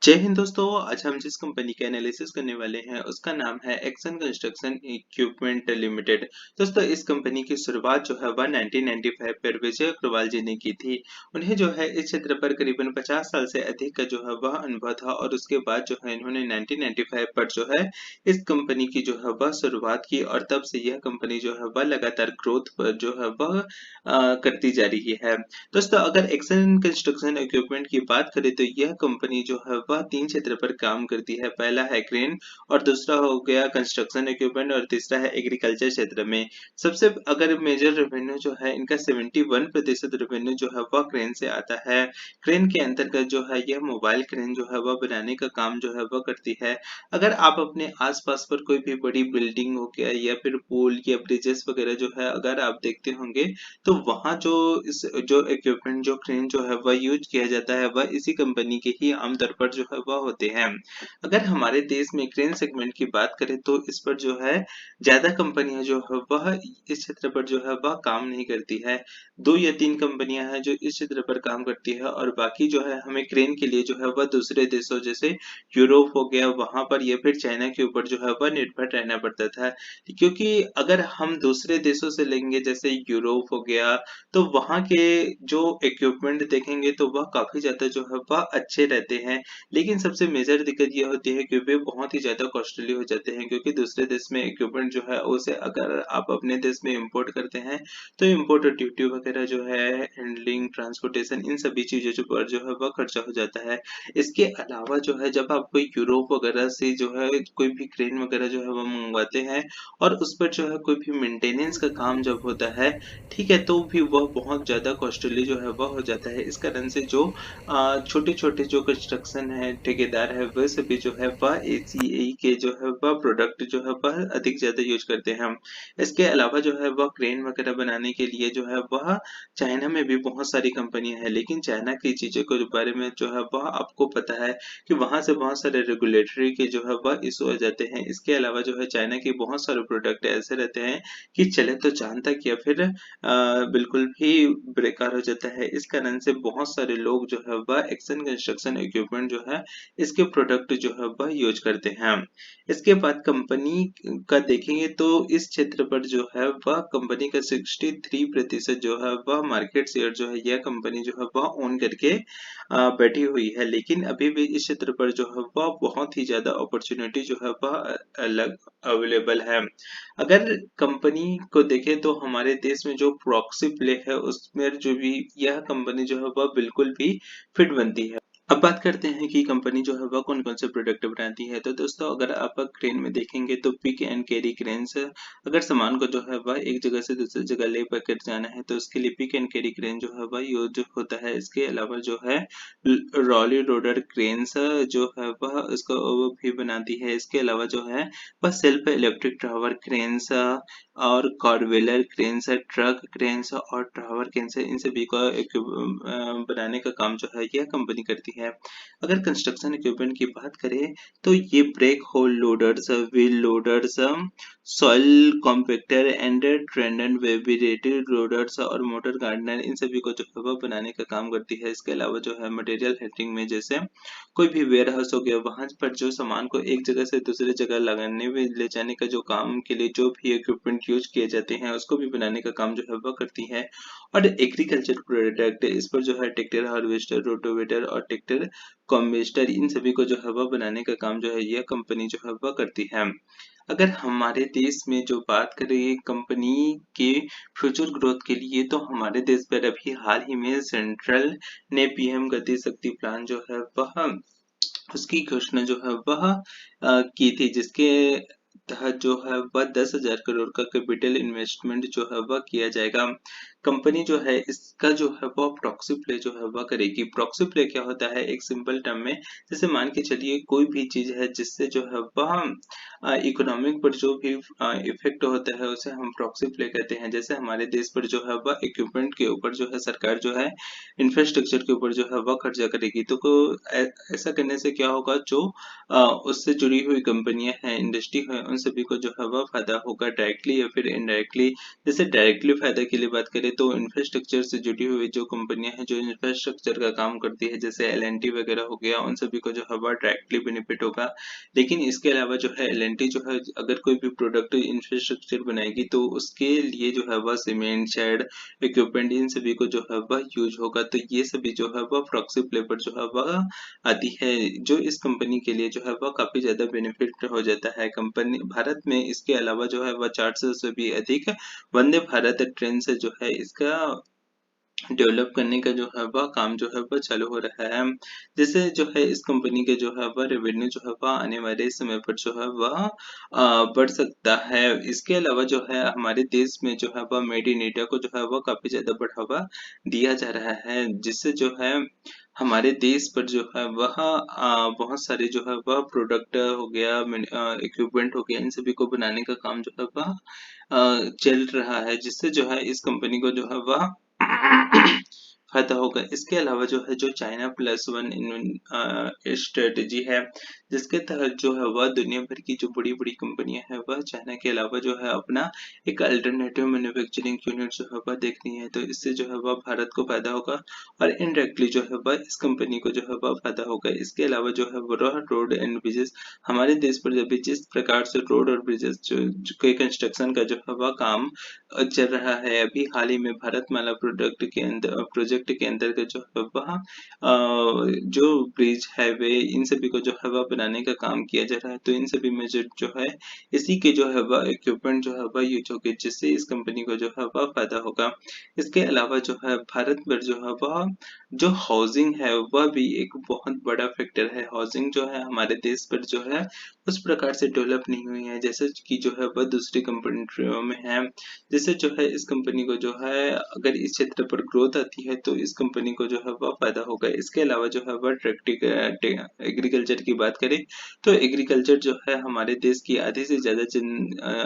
जय हिंद दोस्तों। आज हम जिस कंपनी का एनालिसिस करने वाले हैं उसका नाम है एक्सन कंस्ट्रक्शन इक्विपमेंट लिमिटेड। दोस्तों इस कंपनी की शुरुआत जो है वह 1995 पर विजय अग्रवाल जी ने की थी। उन्हें जो है इस क्षेत्र पर करीबन 50 साल से अधिक का जो है वह अनुभव था और उसके बाद जो है इन्होंने 1995 पर जो है इस कंपनी की जो है वह शुरुआत की और तब से यह कंपनी जो है वह लगातार ग्रोथ पर जो है वह करती जा रही है। दोस्तों अगर एक्सन कंस्ट्रक्शन इक्विपमेंट की बात करें तो यह कंपनी जो है वह 3 क्षेत्र पर काम करती है। पहला है क्रेन और दूसरा हो गया कंस्ट्रक्शन इक्विपमेंट और तीसरा है एग्रीकल्चर क्षेत्र में। सबसे अगर मेजर रेवेन्यू जो है इनका 71% रेवेन्यू जो है वह क्रेन से आता है। क्रेन के अंतर्गत जो है यह मोबाइल क्रेन जो है वह बनाने का काम जो है वह करती है। अगर आप अपने आस-पास पर कोई भी बड़ी बिल्डिंग हो गया या फिर पुल या ब्रिजेस वगैरह जो है अगर आप देखते होंगे तो वहाँ जो इक्विपमेंट जो क्रेन जो है वह यूज किया जाता है वह इसी कंपनी के ही आमतौर पर जो है वह होते हैं। अगर हमारे देश में क्रेन सेगमेंट की बात करें तो इस पर जो है ज्यादा कंपनियां जो है वह इस क्षेत्र पर जो है वह काम नहीं करती है। 2 या 3 कंपनियां हैं जो इस क्षेत्र पर काम करती है और बाकी जो है हमें क्रेन के लिए जो है वह दूसरे देशों जैसे यूरोप हो गया वहां पर या फिर चाइना के ऊपर जो है वह निर्भर रहना पड़ता था। क्योंकि अगर हम दूसरे देशों से लेंगे जैसे यूरोप हो गया तो वहाँ के जो इक्विपमेंट देखेंगे तो वह काफ़ी ज़्यादा जो है वह अच्छे रहते हैं। लेकिन सबसे मेजर दिक्कत ये होती है कि वे बहुत ही ज़्यादा कॉस्टली हो जाते हैं क्योंकि दूसरे देश में इक्विपमेंट जो है उसे अगर आप अपने देश में इंपोर्ट करते हैं तो इंपोर्ट ड्यूटी वगैरह जो है हैंडलिंग ट्रांसपोर्टेशन इन सभी चीज़ों जो पर जो है वह खर्चा हो जाता है। इसके अलावा जो है जब आप कोई यूरोप वगैरह से जो है कोई भी क्रेन वगैरह जो है वह मंगवाते हैं और उस पर जो है कोई भी मेंटेनेंस का काम जब होता है, ठीक है, तो भी वह बहुत ज़्यादा कॉस्टली जो है वह हो जाता है। इस कारण से जो छोटे-छोटे जो कंस्ट्रक्शन है, ठेकेदार है, वह सभी जो है वह एसीई के जो है वह प्रोडक्ट जो है वह अधिक ज़्यादा यूज़ करते हैं। इसके अलावा जो है वह क्रेन वगैरह बनाने के लिए जो है वह चाइना में भी बहुत सारी कंपनियाँ हैं, लेकिन चाइना की चीज़ों के बारे में जो है वह आपको पता है कि वहाँ से बहुत सारे रेगुलेटरी के जो है वह इश्यू आ जाते हैं। इसके अलावा जो है चाइना के बहुत सारे प्रोडक्ट ऐसे रहते हैं कि चले तो चाँद तक या फिर बिल्कुल भी बेकार हो जाता है। इस कारण से बहुत सारे लोग जो है वह एक्शन कंस्ट्रक्शन इक्विपमेंट जो है इसके प्रोडक्ट जो है वह यूज करते हैं। इसके बाद कंपनी का देखेंगे तो इस क्षेत्र पर जो है वह कंपनी का 63% जो है वह मार्केट शेयर जो है यह कंपनी जो है वह ओन करके बैठी हुई है। लेकिन अभी भी इस क्षेत्र पर जो है वह बहुत ही ज़्यादा अपॉर्चुनिटी जो है वह अलग अवेलेबल है। अगर कंपनी को देखें तो हमारे देश में जो प्रॉक्सी प्ले है उसमें जो भी यह कंपनी जो है वह बिल्कुल भी फिट बनती है। अब बात करते हैं कि कंपनी जो है वह कौन कौन से प्रोडक्ट बनाती है। तो दोस्तों अगर आप क्रेन में देखेंगे तो पिक एंड कैरी क्रेन्स, अगर सामान को जो है वह एक जगह से दूसरी जगह ले कर जाना है तो उसके लिए पिक एंड कैरी क्रेन जो है वह यूज होता है। इसके अलावा जो है रॉली रोडर क्रेन्स जो है वह उसको वो भी बनाती है। इसके अलावा जो है वह सेल्फ इलेक्ट्रिक टावर क्रेन्स और कॉर्वेलर क्रेन्स, ट्रक क्रेन्स और टावर क्रेन्स इन सभी का बनाने का काम जो है यह कंपनी करती है। अगर कंस्ट्रक्शन इक्विपमेंट की बात करें तो ये backhoe loaders, wheel loaders, soil compactor and trend vibrated loaders और मोटर गार्डनर इन सभी को जो है वह बनाने का काम करती है। इसके अलावा जो है मटेरियल हैंडलिंग में जैसे कोई भी वेयर हाउस हो गया वहां पर जो सामान को एक जगह से दूसरी जगह लगाने में ले जाने का जो काम के लिए जो भी इक्विपमेंट यूज किए जाते हैं उसको भी बनाने का काम जो है वह करती है। और एग्रीकल्चर प्रोडक्ट इस पर जो है ट्रैक्टर हार्वेस्टर, रोटोवेटर और ट्रैक्टर कॉम्बेस्टर इन सभी को जो है वह बनाने का काम जो है यह कंपनी जो है वह करती है। अगर हमारे देश में जो बात करें कंपनी के फ्यूचर ग्रोथ के लिए तो हमारे देश पर अभी हाल ही में सेंट्रल ने पीएम गति शक्ति प्लान जो है वह उसकी घोषणा जो है वह की थी, जिसके तहत जो है वह 10,000 करोड़ का कैपिटल इन्वेस्टमेंट जो है वह किया जाएगा। कंपनी जो है इसका जो है वह प्रॉक्सी प्ले जो है वह करेगी। प्रॉक्सी प्ले क्या होता है एक सिंपल टर्म में, जैसे मान के चलिए कोई भी चीज है जिससे जो है वह इकोनॉमिक पर जो भी इफेक्ट होता है उसे हम प्रॉक्सी प्ले कहते हैं। जैसे हमारे देश पर जो है वह इक्विपमेंट के ऊपर जो है सरकार जो है इंफ्रास्ट्रक्चर के ऊपर जो है वह खर्चा करेगी तो ऐसा करने से क्या होगा, जो उससे जुड़ी हुई कंपनियां हैं, इंडस्ट्री है, उन सभी को जो है वह फायदा होगा डायरेक्टली या फिर इनडायरेक्टली। जैसे डायरेक्टली फायदा के लिए बात करें करें तो इंफ्रास्ट्रक्चर से जुड़ी हुई जो कंपनियां हैं, जो इंफ्रास्ट्रक्चर का काम करती है, जैसे एल वगैरह हो गया, उन सभी को जो है वह डायरेक्टली बेनिफिट होगा। लेकिन इसके अलावा जो है एल जो है अगर कोई भी प्रोडक्ट इंफ्रास्ट्रक्चर बनाएगी तो उसके लिए जो है वह सीमेंट, शेड, इक्विपमेंट, इन सभी को जो है वह यूज होगा। तो ये सभी जो है वह प्रॉक्सी प्ले पर जो है वह आती है, जो इस कंपनी के लिए जो है वह काफी ज्यादा बेनिफिट हो जाता है। कंपनी भारत में इसके अलावा जो है वह 400 से भी अधिक वंदे भारत ट्रेन से जो है इसका डेवलप करने का जो है वह काम जो है वह चालू हो रहा है, जिससे जो है इस कंपनी के जो है वह रेवेन्यू जो है वह आने वाले समय पर जो है वह बढ़ सकता है। इसके अलावा जो है हमारे देश में जो है वह मेड इन इंडिया को जो है वह काफी ज्यादा बढ़ावा दिया जा रहा है, जिससे जो है हमारे देश पर जो है वह बहुत सारे जो है वह प्रोडक्ट हो गया, इक्विपमेंट हो गया, इन सभी को बनाने का काम जो है वह चल रहा है, जिससे जो है इस कंपनी को जो है वह फायदा होगा। इसके अलावा जो है जो चाइना प्लस वन स्ट्रेटेजी है, जिसके तहत जो है वह दुनिया भर की जो बड़ी बड़ी कंपनियां हैं वह चाइना के अलावा जो है अपना एक अल्टरनेटिव मैन्युफैक्चरिंग यूनिट जो है वह देखती है, तो इससे जो है वह भारत को फायदा होगा और इनडायरेक्टली जो है वह इस कंपनी को जो है वह फायदा होगा। इसके अलावा जो है वह रोड एंड ब्रिजेस, हमारे देश पर जब भी जिस प्रकार से रोड और ब्रिजेस के कंस्ट्रक्शन का जो है वह काम चल रहा है, अभी हाल ही में भारतमाला प्रोजेक्ट के अंतर्गत जो है वह जो ब्रिज, हाईवे, इन सभी को जो है वह बनाने का काम किया जा रहा है, तो इन सभी में जो है इसी के जो है वह इक्विपमेंट जो है वह यूज होगी, जिससे इस कंपनी को जो है वह फायदा होगा। इसके अलावा जो है भारत पर जो है वह जो हाउसिंग है वह भी एक बहुत बड़ा फैक्टर है। हाउसिंग जो है हमारे देश पर जो है उस प्रकार से डेवलप नहीं हुई है जैसे कि जो है वह दूसरी कंट्रियों में है, जिससे जो है इस कंपनी को जो है अगर इस क्षेत्र पर ग्रोथ आती है तो इस कंपनी को जो है वह फायदा होगा। इसके अलावा जो है वह एग्रीकल्चर की बात करें तो एग्रीकल्चर जो है हमारे देश की आधी से ज्यादा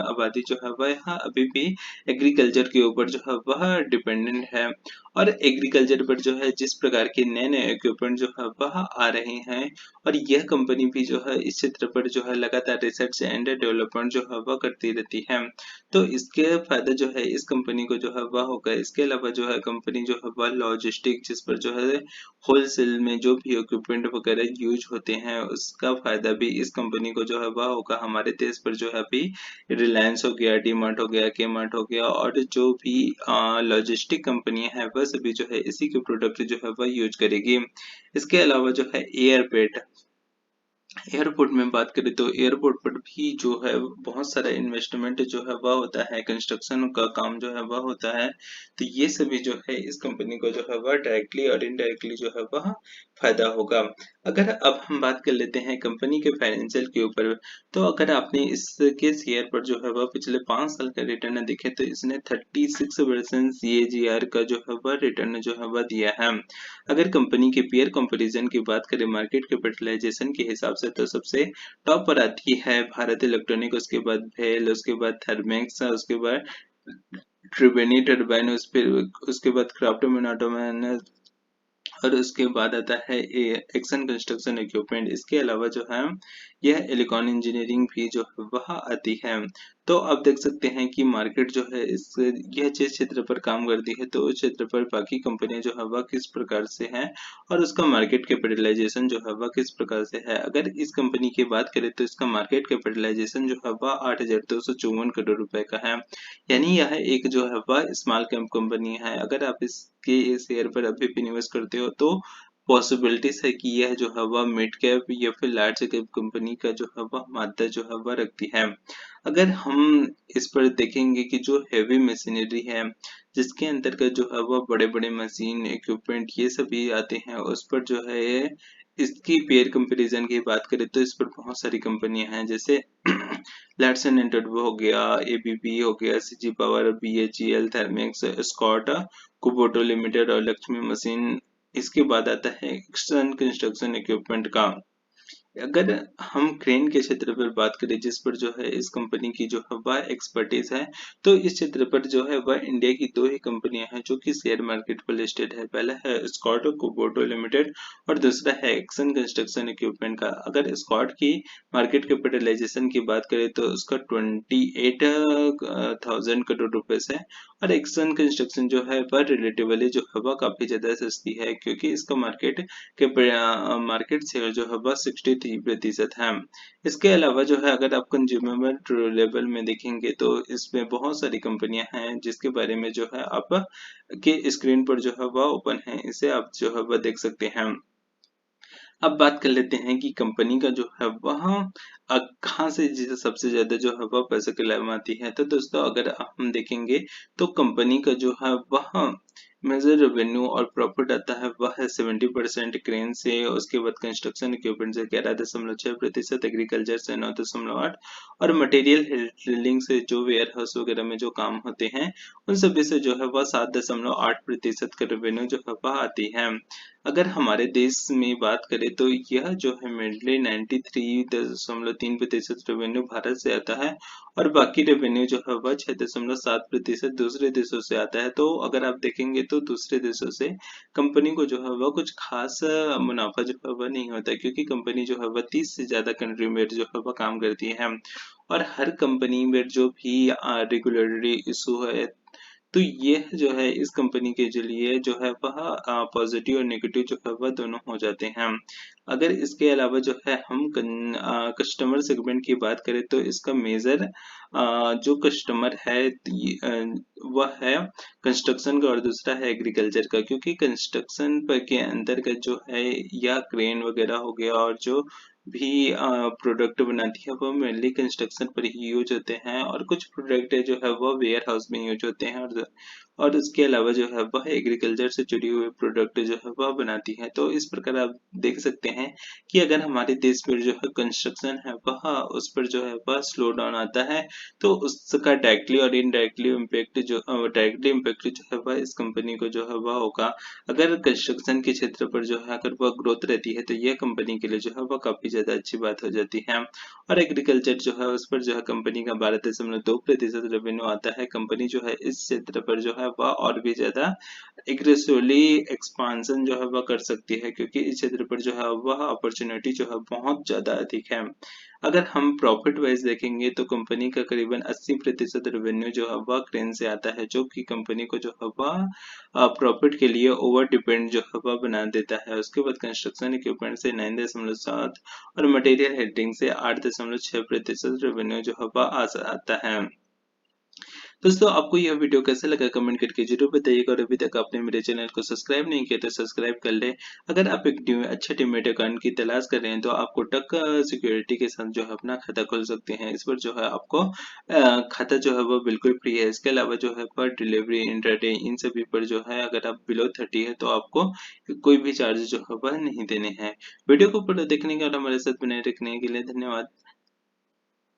आबादी जो है वह यहाँ अभी भी एग्रीकल्चर के ऊपर जो है वह डिपेंडेंट है, और एग्रीकल्चर पर जो है जिस प्रकार के नए नए इक्विपमेंट जो है वह आ रहे हैं, और यह कंपनी भी जो है इस क्षेत्र पर जो है लगातार रिसर्च एंड डेवलपमेंट जो है वह करती रहती है, तो इसके फायदा जो है इस कंपनी को जो है वह होगा। इसके अलावा जो है कंपनी जो है वह लॉजिस्टिक, जिस पर जो है होलसेल में जो भी इक्विपमेंट वगैरह यूज होते हैं उसका फायदा भी इस कंपनी को जो है वह होगा। हमारे देश पर जो है अभी रिलायंस हो गया, डी मार्ट हो गया, के मार्ट हो गया, और जो भी लॉजिस्टिक कंपनियां हैं वह सभी जो है इसी के प्रोडक्ट जो है वह यूज करेगी। इसके अलावा जो है एयरपेट, एयरपोर्ट में बात करें तो एयरपोर्ट पर भी जो है बहुत सारा इन्वेस्टमेंट जो है वह होता है, कंस्ट्रक्शन का काम जो है वह होता है, तो ये सभी जो है इस कंपनी को जो है वह डायरेक्टली और इनडायरेक्टली जो है वह फायदा होगा। अगर अब हम बात कर लेते हैं कंपनी के फाइनेंशियल के ऊपर, तो अगर आपने इसके शेयर पर जो है वह पिछले 5 साल का रिटर्न देखे तो इसने 36% CAGR का जो है वह रिटर्न जो है वह दिया है। अगर कंपनी के पीयर कंपैरिजन की बात करें मार्केट कैपिटलाइजेशन के हिसाब से तो सबसे टॉप पर आती है भारत इलेक्ट्रॉनिक, उसके बाद भेल, उसके बाद थर्मेक्स, उसके बाद त्रिवेणी टर्बाइन, उसके बाद क्राफ्टमैन ऑटोमैन, और उसके बाद आता है एक्सन कंस्ट्रक्शन इक्विपमेंट। इसके अलावा जो है यह एलिकॉन इंजीनियरिंग भी जो है वह आती है। तो आप देख सकते हैं कि मार्केट जो है इस यह जिस क्षेत्र पर काम करती है तो उस क्षेत्र पर बाकी कंपनियां जो है वह किस प्रकार से हैं और उसका मार्केट कैपिटलाइजेशन जो है वह किस प्रकार से है। अगर इस कंपनी की बात करें तो इसका मार्केट कैपिटलाइजेशन जो है वह 8,254 करोड़ रुपए का है, यानी यह एक जो है वह स्मॉल कैप कंपनी है। अगर आप इसके शेयर पर अभी भी इन्वेस्ट करते हो तो पॉसिबिलिटीज है कि यह जो है वह मिड कैप या फिर लार्ज कैप कंपनी का जो है वह मात्रा जो है वह रखती है। अगर हम इस पर देखेंगे कि जो हैवी मशीनरी है जिसके अंतर्गत जो है वह बड़े बड़े मशीन इक्विपमेंट ये सभी आते हैं, उस पर जो है इसकी पेयर कंपैरिजन की बात करें तो इस पर बहुत सारी कंपनियां हैं, जैसे लार्सन एंड टुब्रो हो गया, एबीबी हो गया, सीजी पावर, बीएचईएल, थर्मेक्स, स्कॉट, कुबोटो लिमिटेड और लक्ष्मी मशीन। इसके बाद आता है एक्शन कंस्ट्रक्शन इक्विपमेंट का अगर हम क्रेन के क्षेत्र पर बात करें जिस पर जो है इस कंपनी की जो है वह एक्सपर्टीज है, तो इस क्षेत्र पर जो है वह इंडिया की दो ही कंपनियां हैं जो कि शेयर मार्केट पर लिस्टेड है। पहला है स्कॉट कुबोटा लिमिटेड और दूसरा है एक्सन कंस्ट्रक्शन इक्विपमेंट का। अगर स्कॉट की मार्केट कैपिटलाइजेशन की बात करें तो उसका 28,000 करोड़ रुपए है और एक्सन कंस्ट्रक्शन जो है वह रिलेटिवली जो है वह काफी ज्यादा सस्ती है, क्योंकि इसका मार्केट शेयर जो है वह 63% है। इसके अलावा जो है अगर आप कंज्यूमर लेवल में देखेंगे तो इसमें बहुत सारी कंपनियां हैं जिसके बारे में जो है आप के स्क्रीन पर जो है वह ओपन है, इसे आप जो है वह देख सकते हैं। अब बात कर लेते हैं कि कंपनी का जो है वह कहाँ से सबसे ज्यादा जो है वह पैसे कमाती है। तो दोस्तों अगर हम देखेंगे तो कंपनी का जो है वह मेजर रेवेन्यू और प्रॉफिट आता है वह है 70% क्रेन से, उसके बाद कंस्ट्रक्शन इक्विपमेंट से 11.6%, एग्रीकल्चर से 9.8 और मटेरियल हैंडलिंग से जो वेयर हाउस वगैरह में जो काम होते हैं उन सभी से जो है वह 7.8% का रेवेन्यू जो है वह आती है। अगर हमारे देश में बात करें तो यह जो है मेनली 93.3% रेवेन्यू भारत से आता है और बाकी रेवेन्यू जो है वह 6.7% दूसरे देशों से आता है। तो अगर आप देखेंगे तो दूसरे देशों से कंपनी को जो है वह कुछ खास मुनाफा जो है वह नहीं होता, क्योंकि कंपनी जो है वह 30 से ज्यादा कंट्री में जो है वह काम करती है और हर कंपनी में जो भी रेगुलेटरी इशू है तो ये जो है इस कंपनी के लिए जो है वह पॉजिटिव और नेगेटिव जो है वह दोनों हो जाते हैं। अगर इसके अलावा जो है हम कस्टमर सेगमेंट की बात करें तो इसका मेजर जो कस्टमर है वह है कंस्ट्रक्शन का और दूसरा है एग्रीकल्चर का, क्योंकि कंस्ट्रक्शन के अंतर्गत जो है या क्रेन वगैरह हो गया और जो भी प्रोडक्ट बनाती है वो मेनली कंस्ट्रक्शन पर ही यूज होते हैं और कुछ प्रोडक्ट जो है वो वेयर हाउस में यूज होते हैं और उसके अलावा जो है वह एग्रीकल्चर से जुड़ी हुई प्रोडक्ट जो है वह बनाती है। तो इस प्रकार आप देख सकते हैं कि अगर हमारे देश में जो है कंस्ट्रक्शन है वह उस पर जो है वह स्लो डाउन आता है तो उसका डायरेक्टली और इनडायरेक्टली इम्पैक्ट जो डायरेक्टली इम्पैक्ट जो है वह इस कंपनी को जो है वह होगा। अगर कंस्ट्रक्शन के क्षेत्र पर जो है अगर वह ग्रोथ रहती है तो यह कंपनी के लिए जो है वह काफी ज्यादा अच्छी बात हो जाती है और एग्रीकल्चर जो है उस पर जो है कंपनी का 12.2% रेवेन्यू आता है। कंपनी जो है इस क्षेत्र पर जो है वह और भी ज्यादा एग्रेसिवली एक्सपांसन जो है वह कर सकती है, क्योंकि इस क्षेत्र पर जो है वह अपॉर्चुनिटी जो है बहुत ज्यादा अधिक है। अगर हम प्रॉफिट वाइज देखेंगे तो कंपनी का करीबन 80% रेवेन्यू जो है वह क्रेन से आता है, जो कि कंपनी को जो है वह प्रॉफिट के लिए ओवर डिपेंड जो है वह बना देता है। उसके बाद कंस्ट्रक्शन इक्विपमेंट से 9.7 और मटेरियल हेडिंग से 8.6% रेवेन्यू जो है वह आता है। दोस्तों आपको यह वीडियो कैसा लगा कमेंट करके जरूर बताइएगा और अभी तक आपने मेरे चैनल को सब्सक्राइब नहीं किया तो सब्सक्राइब कर ले। अगर आप एक अच्छा डीमैट अकाउंट की तलाश कर रहे हैं तो आप कोटक सिक्योरिटी के साथ जो है अपना खाता खोल सकते हैं। इस पर जो है आपको खाता जो है वो बिल्कुल फ्री है। इसके अलावा जो है पर डिलीवरी इंटरडे इन सभी पर जो है अगर आप बिलो 30 है तो आपको कोई भी चार्ज जो है वह नहीं देने हैं। वीडियो को पूरा देखने के और हमारे साथ बने रखने के लिए धन्यवाद।